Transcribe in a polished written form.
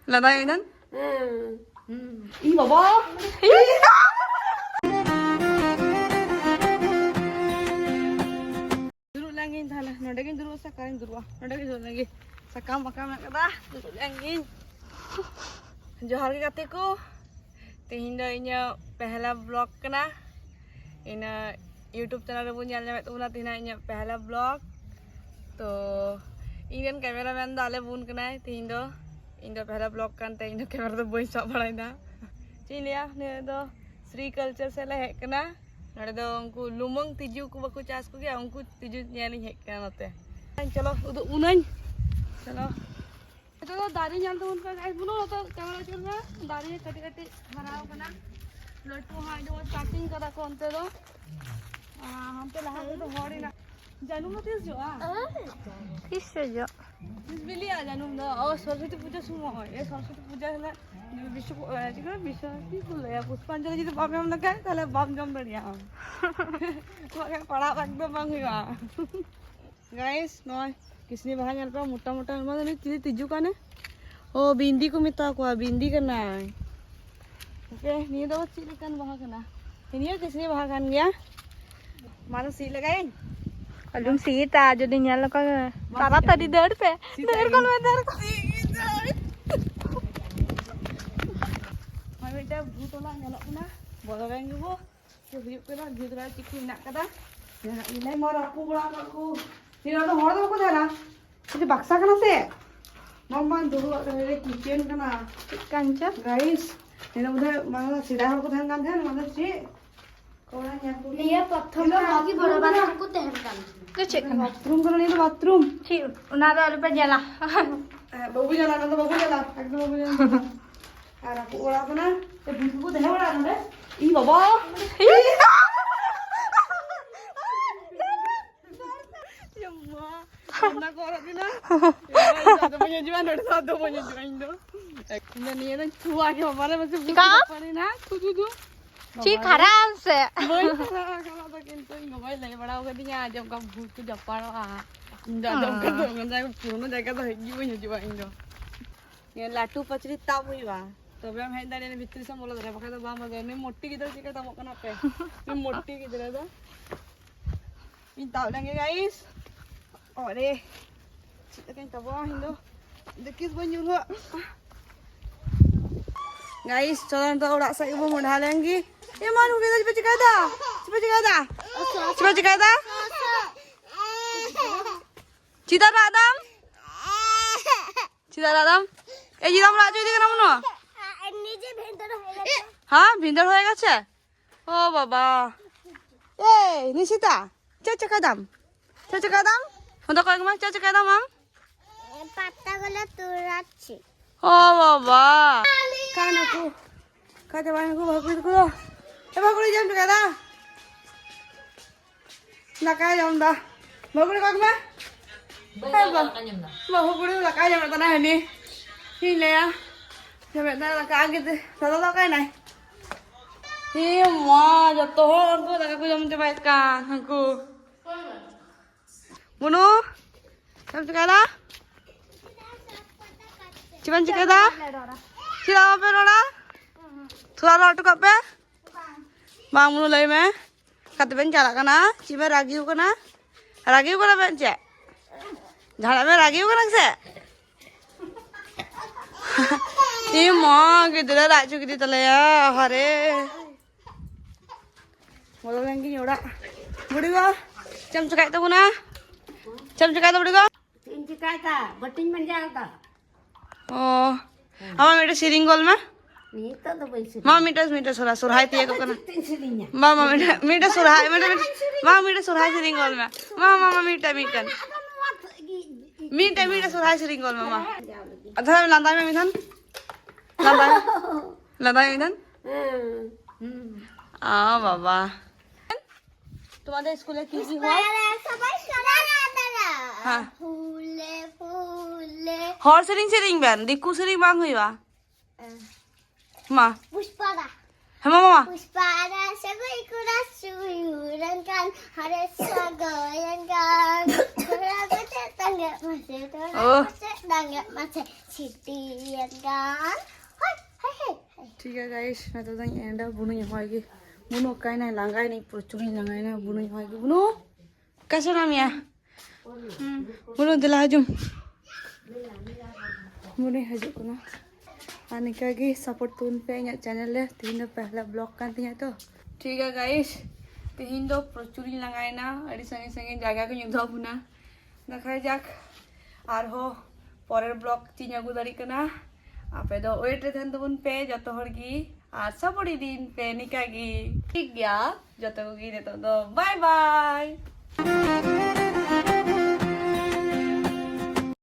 Lantai Minan? Ih, Baba. Duduk lagi entahlah. Nodakin duduk sekarang duduk. Nodakin duduk lagi. Sakam makam nak kata. Duduk lagi. Johar ke katiku. Tihinda inya pehla vlog kena. Ina YouTube channel pun nyal nyampe tu na tihinda inya pehla vlog. तो Indian cameraman दाले बून कना है तीन दो पहला blog करते in camera तो बोई सब बड़ा ना चिलिया ने दो श्री कल्चर से ले कना नड़े दो उनको लुमंग तिजू को बकु चास को गया उनको तिजू न्याली है क्या होते चलो उधर उन्हें चलो तो दारी जान तो उनका गाइस बोलो तो कैमरा चल रहा दारी कटी कटी हराओ कना लट्टू हां जो स्टार्टिंग करा को अंते दो हम पे लहा तो हॉडी ना जानू मत इस जो किससे जो इस बिली आ जानू ना और सरस्वती पूजा सुनो ये सरस्वती पूजा है ना विश्व ठीक है विश्व की बोल रहा है पुष्पांजलि जी तो बाप हम लगा है ताले बाप जम बढ़िया तो क्या पड़ा एकदम बंग हुआ गाइस नॉय किसने बाहर जान पर मोटा मोटा मतलब नहीं तिजू तिजू का ने ओ बिंदी को मिता को बिंदी करना है ओके नहीं तो चिली kan बाहर करना ini किसने बाहर kan गया मानो सी लगाएं Belum sita jadi nyala kan tarat tadi dar pe dar kalau Mami dah butola nyala puna bola bang ibu tu hidup kena judra cikgu nak kata nak ini mau aku pulang aku ini orang orang tu aku dah lah itu baksa kena se mama dulu ada kitchen kena kanca guys ini udah mana sudah aku dah kan dah mana sih orang yang aku Dia प्रथम lagi बराबर हमको तहमkan. tu cek kan bathroom kena ini bathroom si nada lupa nyala babu jalan atau babu jalan ekdom babu jalan আর aku orang kena buku dah orang ada ih baba Yamma, anak orang ni na. Satu punya jual, ada satu punya jual Indo. Ini ni ada tua ke apa lah macam buku apa ni na? Tu. si karam se Boy, kalau tak kintu, ingat boy lagi bड़ा होगा दिया जब का भूत को जब पारो जब का तो मैं पुराना जगह तो है ही jual Indo. ये लाटू पचरी ताप हुई बा. तो हम है दाने ने भीतर से बोला था बका तो बाम लगा ने मोटी किधर से का मकना पे. ये मोटी किधर है तो? इन ताप लेंगे गाइस. अरे चिकन तब हिंदो देखिस बन जुल गाइस चलो तो उड़ा सा इबो मुंडा लेंगे ये मान हो गया चिपचिका दा चिता रादम ए जिदाम राजू दिखे ना मनो नीचे भेंदर होएगा. हाँ भिंदर हो गया ओ बाबा ए निशिता चचका दाम होता कय मा चचका दाम हम পাতাগুলো তোড়াচ্ছি. ও বাবা কানাকু কাতে বানাকু ভাকুরি করো এ ভাকুরি জাম কাদা না কায় জাম দা ভাকুরি কাক মা ভাকুরি là কায় জাম ta này ni hi le ya thế mẹ ta là cái gitu tao tao cái này hi ma jatuh aku tak aku jam cepat kan aku Munu jam cepat dah Ciban cika dah? Cila apa rola? Thura rola tu kape? Bang mulu lagi me? Kata ben cala kana? Ciban ragiu kana ben cek? Jangan me ragiu kana se? Ini mah gitu dah raju gitu tala ya hare. Mulu lagi nyoda. Budi ko? Jam cika itu kuna? Jam cika itu budi ko? तीन चिकाय था बटिन बन जाता. Oh, ama mita siring gol ma? Nih तो पैसे. Ma mita surhai tiya ko kana? तीन सिरिnya. Mama mita surhai mama mita surhai siring gol ma? Mama mita surhai siring gol mama. Adha lantai me mithan? Lantai mithan? Ah baba. তোমাদের স্কুলে কি কি হয়? সবাই সারা দাদা. হ্যাঁ ফুলে হর সিরিং বেন দিকু সিরিং বাং হইবা মা পুষ্পাদা. mama. Puspada sagoy kuras suyuran kan hares sagoyan kan. Kuragote tangga masih Oh. tangga masih sitian kan. Hai hai hai. ठीक है गाइस मैं तो दई एंड बुनु यमागी बुनु काई ना लांगाई नहीं प्रचुर लांगाई ना बुनु यमागी बुनु कैसे नाम है बुनु दिला जुम बुनु हजू को ना आने का गी सपोर्ट तुन पे इन चैनल ले तीन पहला ब्लॉग kan tinya तो ठीक है गाइस तीन दो प्रचुर लांगाई ना अड़ी संगे संगे जगह को युद्ध बुना देखाय जाक आर हो परेर ब्लॉग तिnya गु दाड़ी कना आपे दो वेट रे थान तबन पे जतो हर गी आर सबड़ी दिन पे निका गी ठीक गया जतो गी ने तो बाय बाय